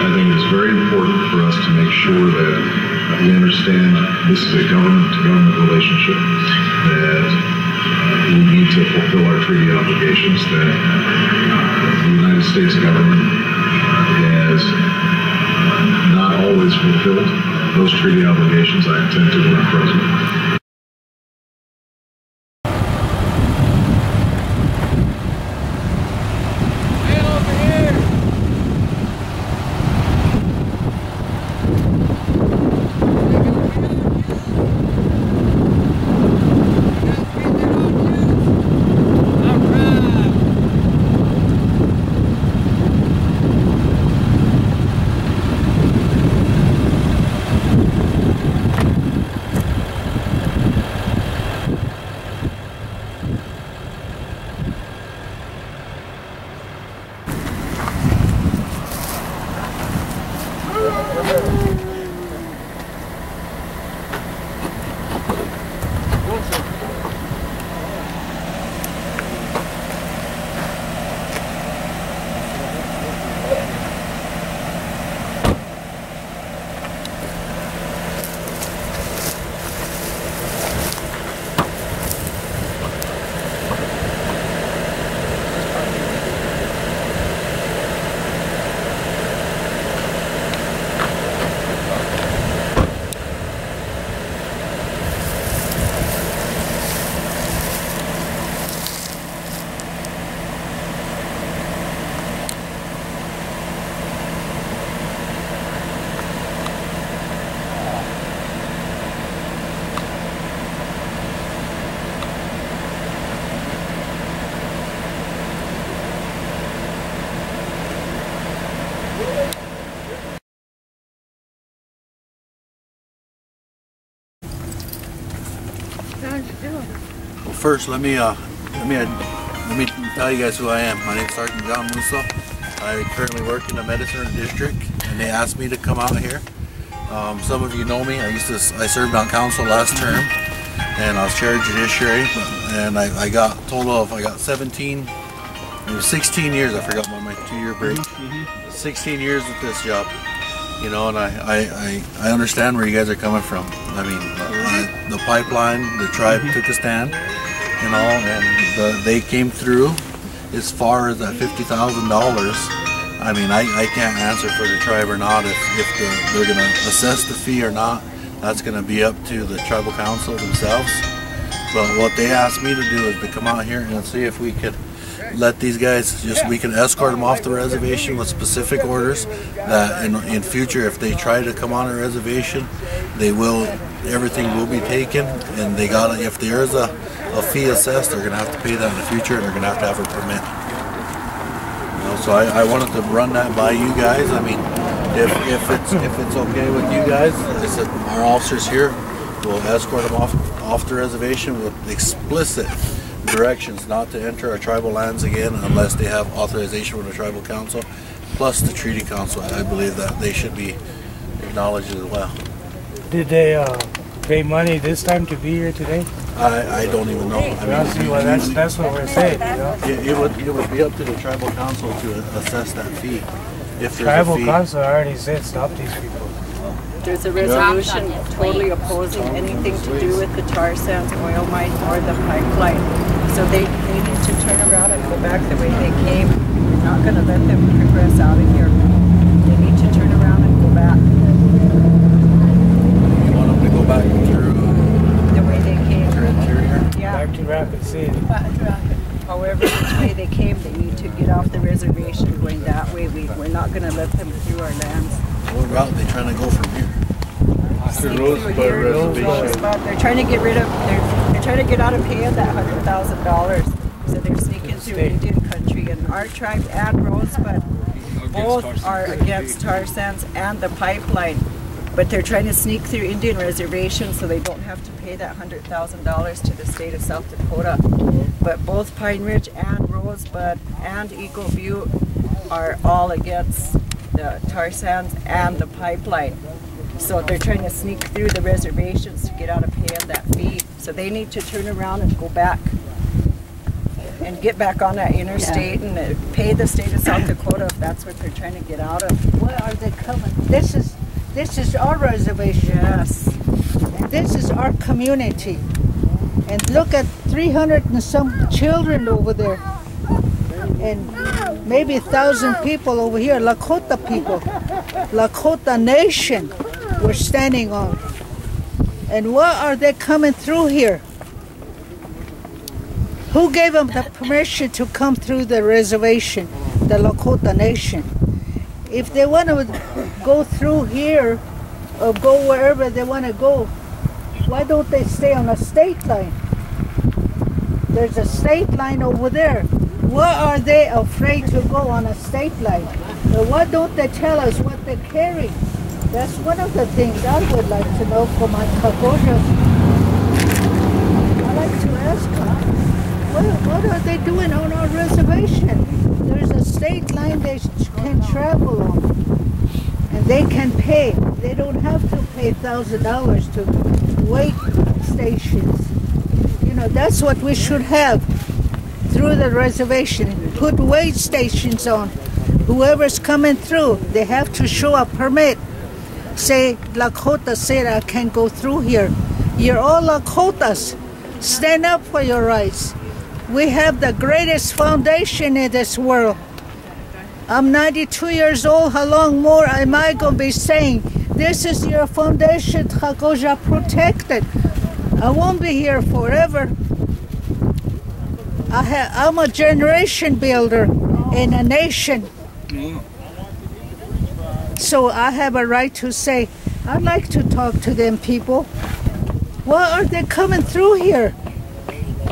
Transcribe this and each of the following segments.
I think it's very important for us to make sure that we understand this is a government-to-government relationship, that we need to fulfill our treaty obligations, that the United States government has not always fulfilled those treaty obligations. I intend to when I'm president. Well, first, let me tell you guys who I am. My name is Sergeant John Musso. I currently work in the Medicine District, and they asked me to come out here. Some of you know me. I served on council last term, and I was chair of judiciary. And I got 17, maybe 16 years. I forgot about my 2-year break. 16 years with this job. You know, and I understand where you guys are coming from. I mean, the pipeline, the tribe took a stand, you know, and they came through as far as that $50,000. I mean, I can't answer for the tribe or not if they're going to assess the fee or not. That's going to be up to the tribal council themselves. But what they asked me to do is to come out here and see if we could let these guys, we can escort them off the reservation with specific orders that in future, if they try to come on a reservation, everything will be taken, and if there is a fee assessed, they're going to have to pay that in the future, and they're going to have a permit. You know, so I wanted to run that by you guys. I mean, if it's okay with you guys, I said our officers here will escort them off the reservation with explicit directions not to enter our tribal lands again unless they have authorization from the tribal council, plus the treaty council. I believe that they should be acknowledged as well. Did they pay money this time to be here today? I don't even know. That's what we're saying. You know? It would be up to the tribal council to assess that fee. If tribal council already said stop these people. There's a resolution totally opposing anything to do with the tar sands oil mine or the pipeline. So they need to turn around and go back the way they came. We're not going to let them progress out of here. They need to turn around and go back. You want them to go back through the way they came. Through interior? Yeah. Back to Rapid City. However, which way they came, they need to get off the reservation going that way. We're not going to let them through our lands. What route are they trying to go from here? The Rosebud Reservation. They're trying to get rid of. They're trying to get out of paying that $100,000. So they're sneaking through Indian country, and our tribe and Rosebud both are against tar sands and the pipeline. But they're trying to sneak through Indian reservations so they don't have to pay that $100,000 to the state of South Dakota. But both Pine Ridge and Rosebud and Eagle View are all against the tar sands and the pipeline. So they're trying to sneak through the reservations to get out of paying that fee. So they need to turn around and go back. and get back on that interstate and pay the state of South Dakota if that's what they're trying to get out of. Where are they coming? This is our reservation. Yes. And this is our community. And look at 300 and some children over there. And maybe 1,000 people over here, Lakota people. Lakota Nation we're standing on. And what are they coming through here? Who gave them the permission to come through the reservation, the Lakota Nation? If they want to go through here or go wherever they want to go, why don't they stay on a state line? There's a state line over there. Why are they afraid to go on a state line? Or why don't they tell us what they carry? That's one of the things I would like to know for my Kagojas. I like to ask them, what are they doing on our reservation? There's a state line they can travel on. And they can pay. They don't have to pay $1,000 to wait stations. You know, that's what we should have through the reservation. Put wait stations on. Whoever's coming through, they have to show a permit. Say, Lakota said I can't go through here. You're all Lakotas. Stand up for your rights. We have the greatest foundation in this world. I'm 92 years old. How long more am I going to be saying, this is your foundation, Tkagoja, protected. I won't be here forever. I'm a generation builder in a nation. So I have a right to say, I'd like to talk to them people. Why are they coming through here?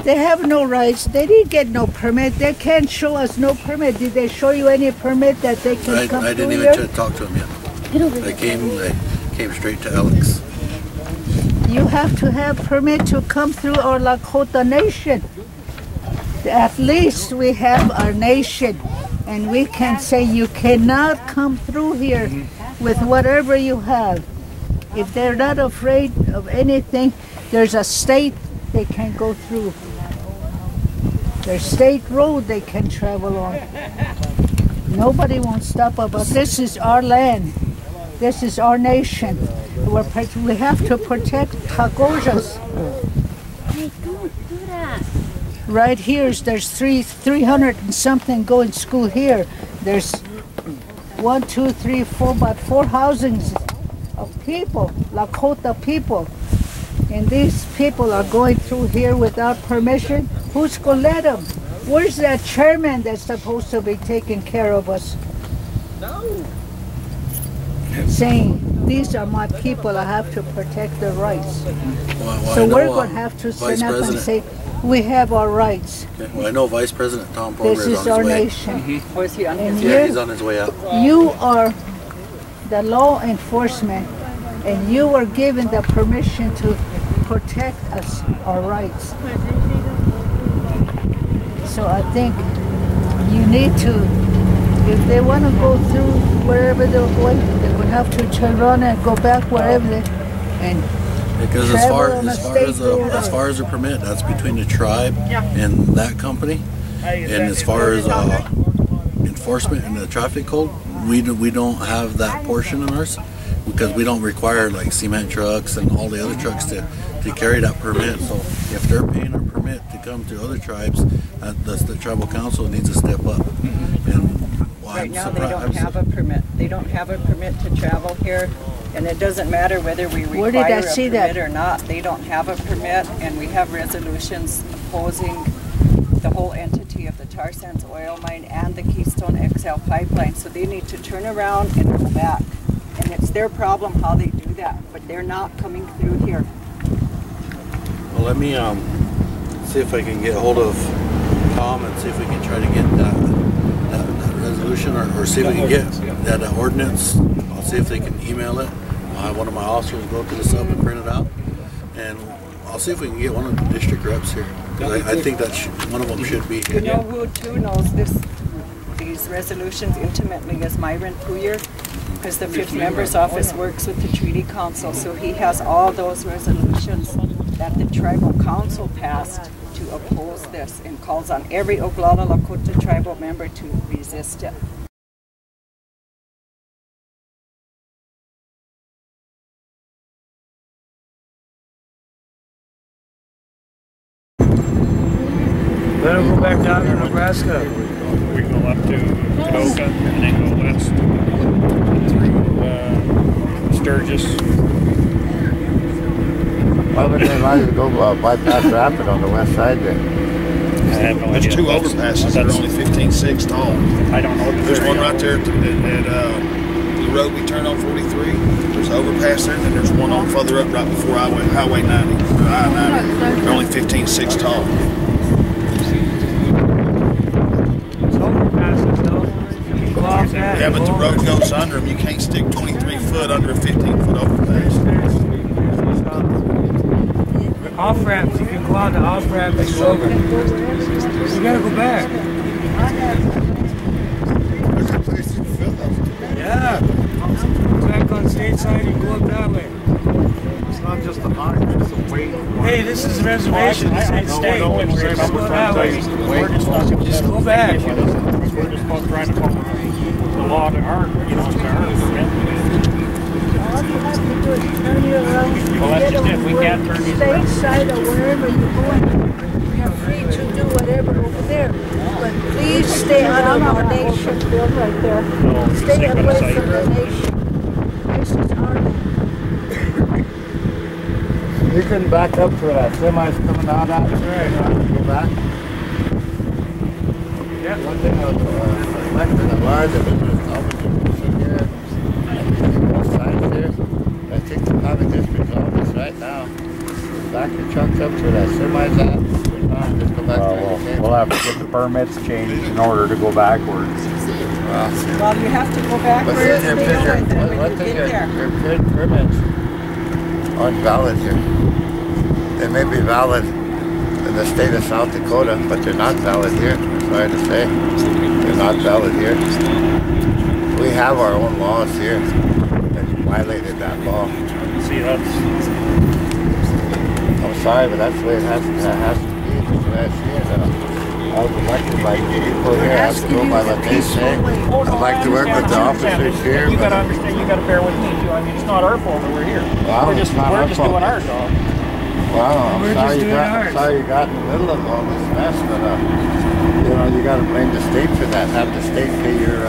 They have no rights. They didn't get no permit. They can't show us no permit. Did they show you any permit that they can come through here? I didn't even talk to him yet. I came straight to Alex. You have to have permit to come through our Lakota Nation. At least we have our nation. And we can say you cannot come through here with whatever you have. If they're not afraid of anything, there's a state they can go through. There's state road they can travel on. Nobody won't stop us, but this is our land. This is our nation. We have to protect Tkagojas. Hey, don't do that. Right here, there's 300 and something going to school here. There's 1, 2, 3, 4, about 4 housings of people, Lakota people. And these people are going through here without permission. Who's going to let them? Where's that chairman that's supposed to be taking care of us? No. Saying, these are my people, I have to protect their rights. So we're going to have to stand up and say, we have our rights. Okay. Well, I know Vice President Tom Porter this is our nation. Or is he on his Yeah, he's on his way out. You are the law enforcement, and you were given the permission to protect us, our rights. So I think you need to, if they want to go through wherever they're going, they would have to turn around and go back wherever they, and because as far as a permit, that's between the tribe and that company. And as far as enforcement in the traffic code, we don't have that portion in ours because we don't require like cement trucks and all the other trucks to carry that permit. So if they're paying a permit to come to other tribes, the tribal council needs to step up. And right now they don't have a permit. They don't have a permit to travel here. And it doesn't matter whether we require a permit or not. They don't have a permit, and we have resolutions opposing the whole entity of the tar sands oil mine and the Keystone XL pipeline. So they need to turn around and go back. And it's their problem how they do that, but they're not coming through here. Well, let me see if I can get hold of Tom and see if we can try to get that resolution or see if we can get that ordinance. I'll see if they can email it. I'll have one of my officers go to the sub and print it out, and I'll see if we can get one of the district reps here. I think that one of them should be here. You know who too knows these resolutions intimately is Myron Puyer, because the 5th member's office works with the Treaty Council, so he has all those resolutions that the tribal council passed to oppose this and calls on every Oglala Lakota tribal member to resist it. Let him go back down to Nebraska. We go up to Toka and then go west through Sturgis. Why would they allow you to go bypass Rapid on the west side there? I have no There's idea. two overpasses that are only 15.6 tall. I don't know. There's one right there at the road we turn on 43. There's an overpass there, and then there's one on further up right before Highway 90. I-90. They're only 15.6 tall. Yeah, but the road goes under them. You can't stick 23 foot under a 15-foot overpass. Off ramps, you can go on the off ramp and go over. You gotta go back. There's a place to fill them. Yeah. Back on state side, you go up that way. It's not just a mark, it's a weight. Hey, this is a reservation. This ain't state. Just go that way. Just go back. We're just about trying to come up with the law to earn, to earn. All you have to do is turn you around. Well, that's just it. We can't turn these around. State side or wherever you're going, you're free to do whatever over there. But please stay out of our nation. Right there. No, Stay stick with away the from the site. nation. This is our. You can back up for that. Semi's coming out out there. Go back. Yeah. One thing I was elected a large of it was Albany here. And both sides there. I think the common district's office right now. Back the trucks up to that semi's at. Just go back there. We'll have to get the permits changed in order to go backwards. Well, you have to go backwards, But Leo, and then when you get there. your permits aren't valid here. They may be valid in the state of South Dakota, but they're not valid here. Sorry to say. They're not valid here. We have our own laws here that violated that law. See, that's... I'm sorry, but that's the way it has to be. That's the way I see it. I was elected by people here. I have to go by what they say. I'd like to work with the officers here. You gotta understand, you gotta bear with me too. I mean, it's not our fault that we're here. Well, we're just doing our job. Well, I'm We're sorry just you doing got, ours. I'm sorry you got in the middle of all this mess, but you know, you got to blame the state for that. Have the state pay your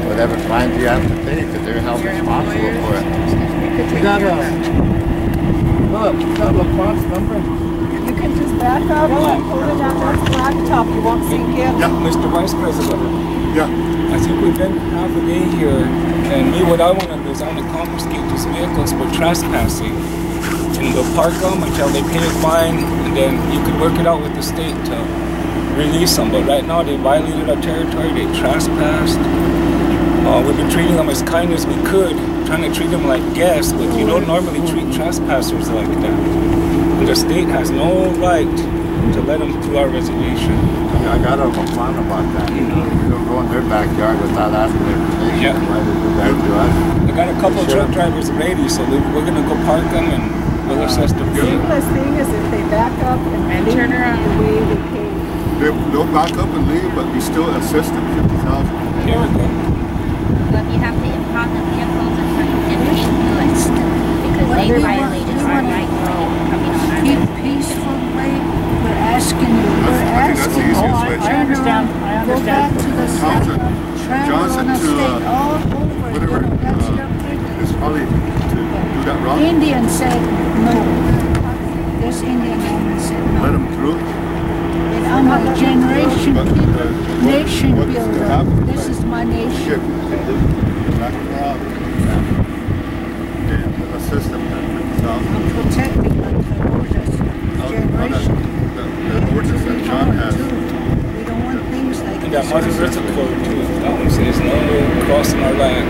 whatever fines you have to pay because they're held responsible for it. You got Philip, you got LaFont's number? You can just back up and put it on that blacktop. You won't see him. Mr. Vice President, Yeah. I think we've been half a day here, and me, what I want to do is I want to confiscate these vehicles for trespassing, and we'll park them until they pay a fine, and then you could work it out with the state to release them. But right now, they violated our territory, they trespassed. We've been treating them as kind as we could, trying to treat them like guests, but you don't normally treat trespassers like that. And the state has no right to let them through our reservation. I got a plan about that. You don't go in their backyard without asking their permission. Yeah. Why they do that to us? I got a couple of truck drivers ready, so we're gonna go park them and we'll assess the fee. Simplest thing is if they back up and turn around the way they came. They'll back up and leave, but we still assist them 50,000. Here we go. But you have to impound the vehicles and put them in list because they violated our right coming on our Keep reservation. peaceful way. We're asking you. We're I think that's the asking you. easiest way. Turn around. Go back to the south. Travel Johnson on the to, state all over. whatever, That's your privilege. It's probably to do that wrong. Indian said no. This Indian woman said Let no. them through. And I'm a generation But, nation what is to builder. happen? This is my nation. Ship. Back them out. And assist them at 50,000. I'm protecting my generation. The ordinance that John has. We don't want things like And that this. Martin Luther Code too. That one says no crossing our land.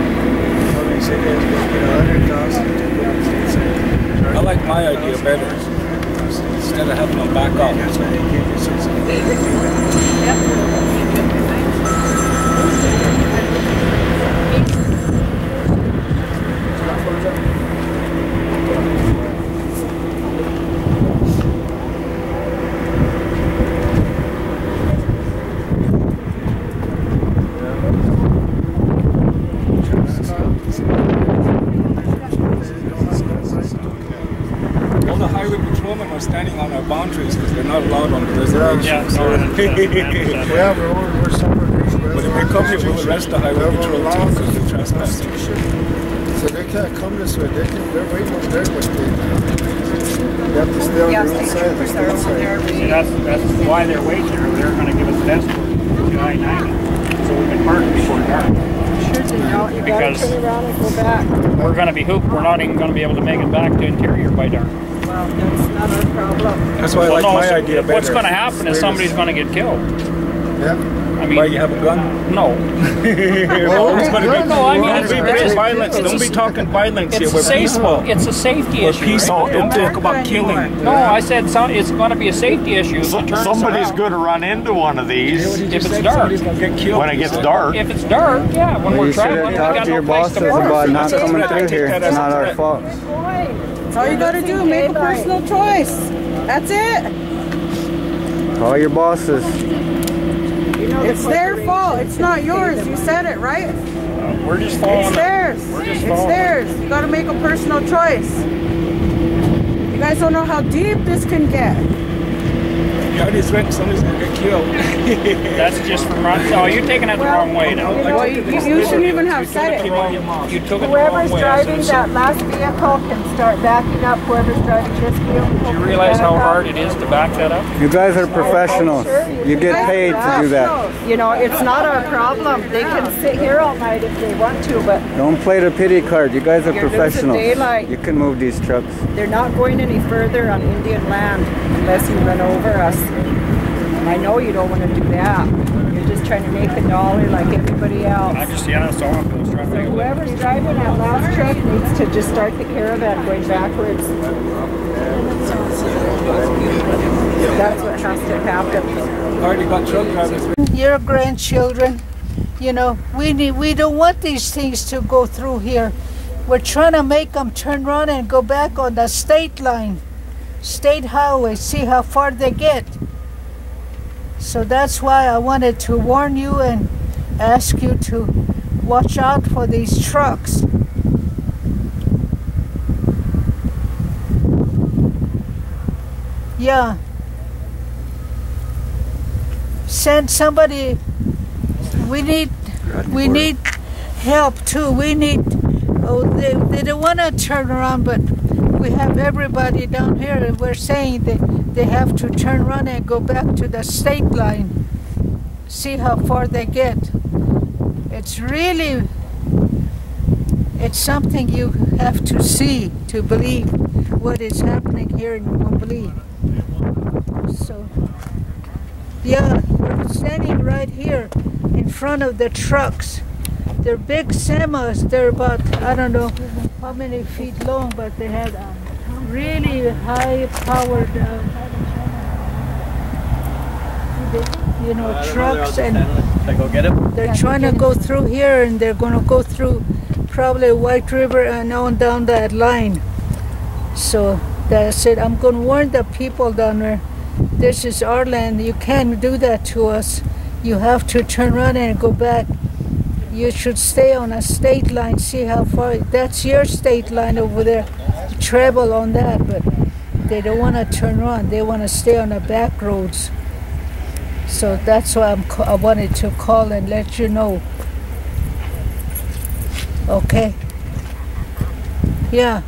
They say guys will get 100,000. I like my idea better. Instead of having them back up. That's why they give you 600. standing on our boundaries because they're not allowed on the reservation. Yeah, no, I understand. Yeah, we're somewhere. But if they come here, we'll arrest the highway patrol too because they're trespassing. So they can't come this way. They're waiting over there. But they have to stay on their own side. The state side. See, that's why they're waiting there. They're going to give us an escort to I-90, so we can park before dark. Sure, so now you gotta turn around and go back. We're going to be hooped. We're not even going to be able to make it back to Interior by dark. Well, that's not our problem. That's why I like my idea better. What's going to happen is somebody's going to get killed. Yeah. I mean, why, you have a gun? No. No, I mean, it's violence. Don't be talking violence here. We're peaceful. It's a safety We're issue. peaceful. Right? Don't talk about killing. No, I said it's going to be a safety issue. Somebody's going to run into one of these if it's dark. When it gets dark. If it's dark, yeah. When we're traveling, we got no place to park. About not coming through here. It's not our fault. That's all you gotta do. Make a personal choice. That's it. Call your bosses. It's their fault. It's not yours. You said it, right? We're just following. It's theirs. It's theirs. You gotta make a personal choice. You guys don't know how deep this can get. Somebody's gonna get killed. That's just from wrong. No, you're taking it the wrong way now. Well, you shouldn't even have said it. You took it the wrong Whoever's way. driving that last vehicle can start backing up. Whoever's driving this vehicle. Do you realize how hard it is to back that up? You guys are professionals. You get paid to do that. You know, it's not our problem. They can sit here all night if they want to, but Don't play the pity card. You guys are You're losing professionals. daylight. You can move these trucks. they're not going any further on Indian land unless you run over us. And I know you don't want to do that. You're just trying to make a dollar like everybody else. That's all I'm doing. Trying to make a living. Whoever's driving that last truck needs to just start the caravan going backwards. That's what has to happen. Already got truck drivers. Your grandchildren, you know, we don't want these things to go through here. We're trying to make them turn around and go back on the state line, state highway, see how far they get. So that's why I wanted to warn you and ask you to watch out for these trucks. Yeah. Send somebody. We need help too. We need, they don't want to turn around, but we have everybody down here and we're saying that they have to turn around and go back to the state line. See how far they get. It's really, it's something you have to see to believe what is happening here in Montbeli. So, yeah, we're standing right here in front of the trucks. They're big semis. They're about, I don't know how many feet long, but they have really high-powered, you know, trucks. And they're trying to go through here, and they're going to go through probably White River and on down that line. So that's it. I'm going to warn the people down there. This is our land. You can't do that to us. You have to turn around and go back. You should stay on a state line, see how far. That's your state line over there. Travel on that, but they don't want to turn around. They want to stay on the back roads. So that's why I wanted to call and let you know. Okay? Yeah.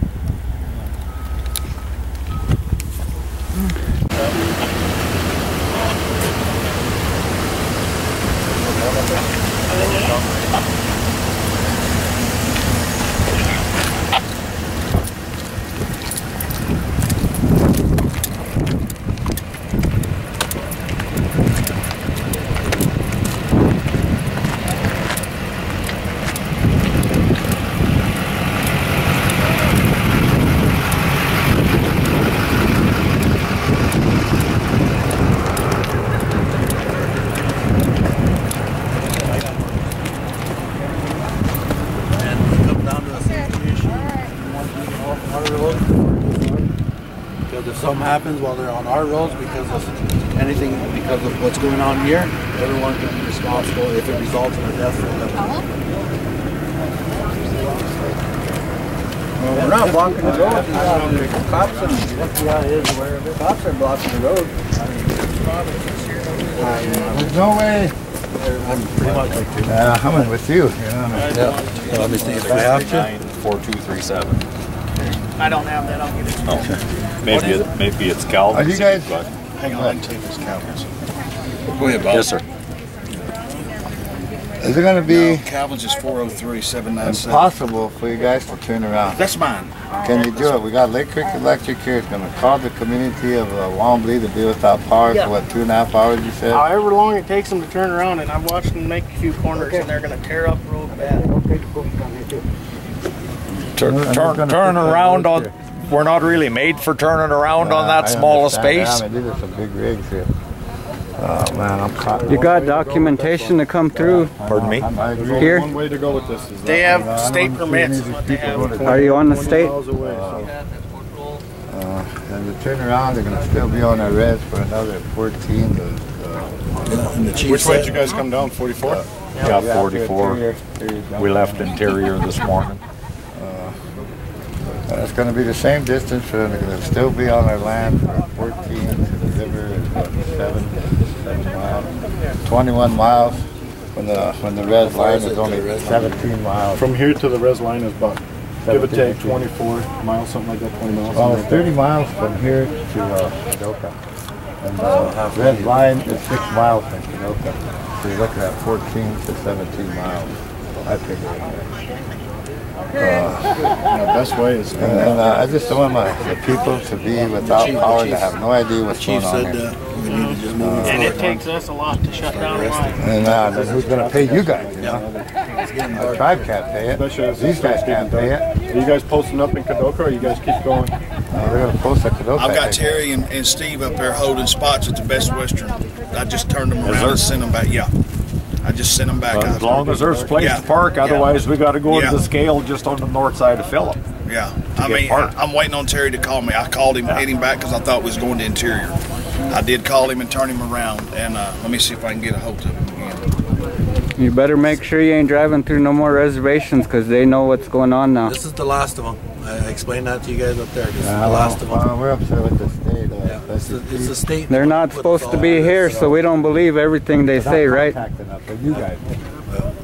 Something happens while they're on our roads because of anything, because of what's going on here, everyone's going to be responsible if it results in a death for them. Well, we're not not blocking the road. Cops and FBI is aware of it. Cops are blocking the road. There's no way. I'm pretty much like you. I'm with you. Yeah. Let me see if we have to. 4237. I don't have that. I'll get it. Oh, maybe it's Calvin. Are you guys? Hang on, I can take this Calvin's. Go ahead, Bob. Yes, sir. Is it going to be Calvin's is 403-797. impossible for you guys to turn around? That's mine. Can you do it? We got Lake Creek Electric here. It's going to call the community of Wombly to be without power for what, 2.5 hours, you said? However long it takes them to turn around, and I've watched them make a few corners, and they're going to tear up the road bad. Turn around on. We're not really made for turning around on that small a space. These are some big rigs here. Oh man, I'm caught. You got documentation to come through? Pardon me? Here? One way to go with this is They have state permits. Is what they have. Are you on the state? And to turn around, they're going to still be on their res for another 14 to. Which way did you guys come down? 44? Yeah, 44. We left Interior this morning. It's going to be the same distance, for them. They're going to still be on their land for 14 to the river is what, 7 miles, 21 miles. When the res line is only 17 miles. From here to the res line is about, give or take, 24 miles, something like that, 20 miles. Well, it's 30 miles from here to Kadoka. And the red line is 6 miles from Kadoka. So you're looking at 14 to 17 miles. I figure. The best way is. And I just don't want the people to be without power, to have no idea what's going on here. We need to just move And it takes us a lot to shut down a line. And then who's going to pay you guys? You know? Our tribe can't pay it. These guys can't pay it. Are you guys posting up in Kadoka, or you guys keep going? We're going to post at Kadoka. I've got Terry and Steve up there holding spots at the Best Western. I just turned them around and sent them back. Yeah. I just sent them back. As long as there's a place to park, otherwise we got to go to the scale just on the north side of Phillip. Yeah, I mean, I'm waiting on Terry to call me. I called him, hit him back because I thought it was going to Interior. I did call him and turn him around, and let me see if I can get a hold of him again. You better make sure you ain't driving through no more reservations, because they know what's going on now. This is the last of them. I explained that to you guys up there. This is the last of them. We're upset with the state. It's the state. They're not supposed to be here, so we don't believe everything they say, right? You guys.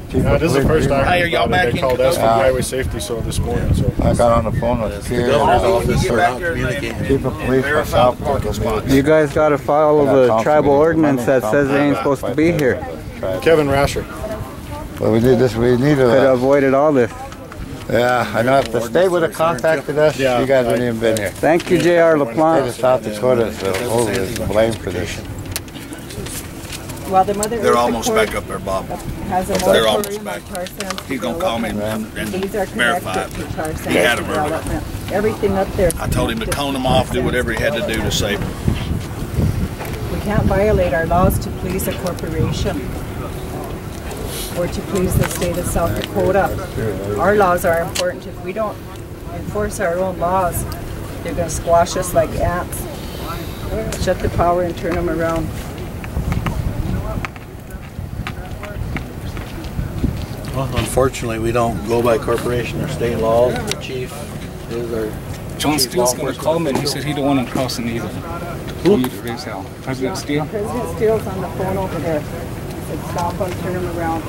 This is the first time Hey, are y'all back they called us from Highway Safety this morning. So I got on the phone with Pierre. Chief of Police for South. You guys got to follow the tribal ordinance that says they ain't supposed to be here. Kevin Rasher. Well, we need this. We need to. Could have avoided all this. Yeah, I know if the state would have contacted us, you guys wouldn't even been here. Thank you, J.R. LaPlante. The state of South Dakota is blamed for this. Well, the mother They're almost back up there, Bob. They're almost back. He's going to call me and verify it. He had them earlier. Everything up there. I told him to cone them off, do whatever he had to do to save them. We can't violate our laws to please a corporation or to please the state of South Dakota. Our laws are important. If we don't enforce our own laws, they're going to squash us like ants. Shut the power and turn them around. Well, unfortunately, we don't go by corporation or state laws. The chief is our. John Steele's going to call me, and he said he don't want to cross either. Who? President Steele. President Steele's on the phone over there. He said stop and turn him around.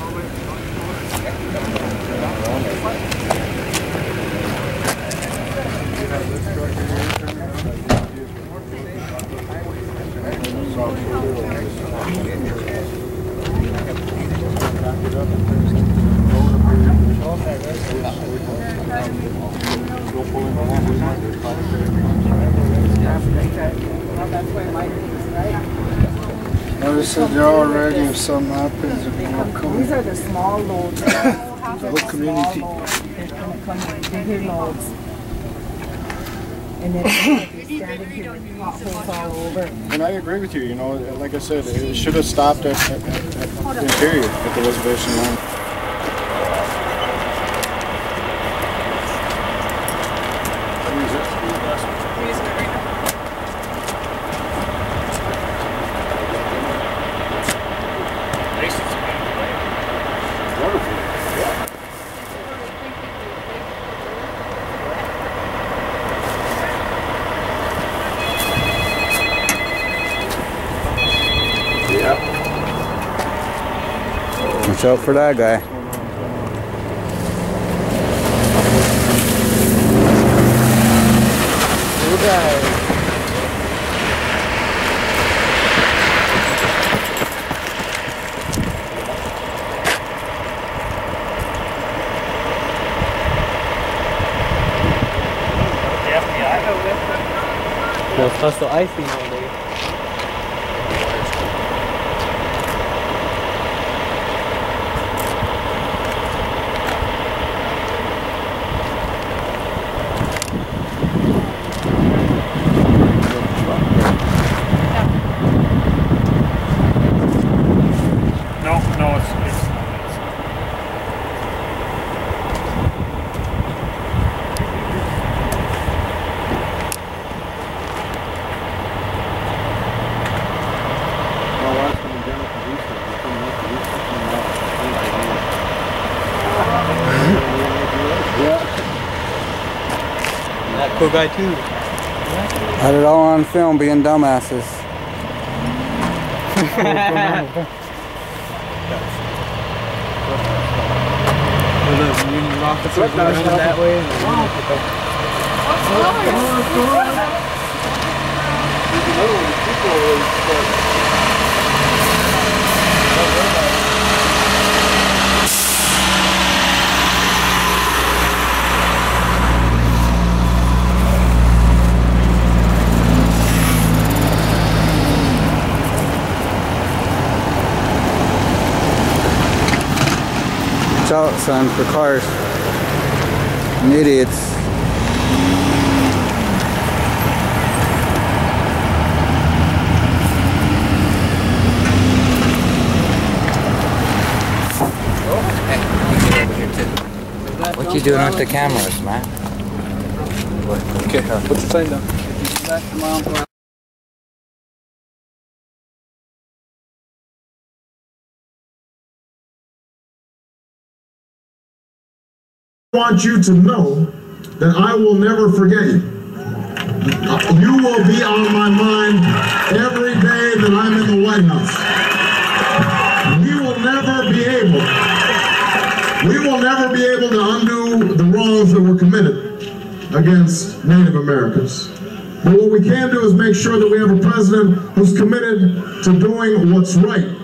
I said they're all ready if something happens. These are the small loads. What community? They're going to come with bigger loads. And then they'll be standing here with potholes all over. And I agree with you, you know, like I said, it should have stopped at Interior, at the reservation line. Watch out for that guy. No, it's plus the icing all day. No, it's that cool guy too. Had it all on film being dumbasses. The Union officers running that way. Watch out, son, for cars. And idiots. What you doing with the cameras, man? Okay, put the sign down. I want you to know that I will never forget you. You will be on my mind every day that I'm in the White House. We will never be able to undo the wrongs that were committed against Native Americans. But what we can do is make sure that we have a president who's committed to doing what's right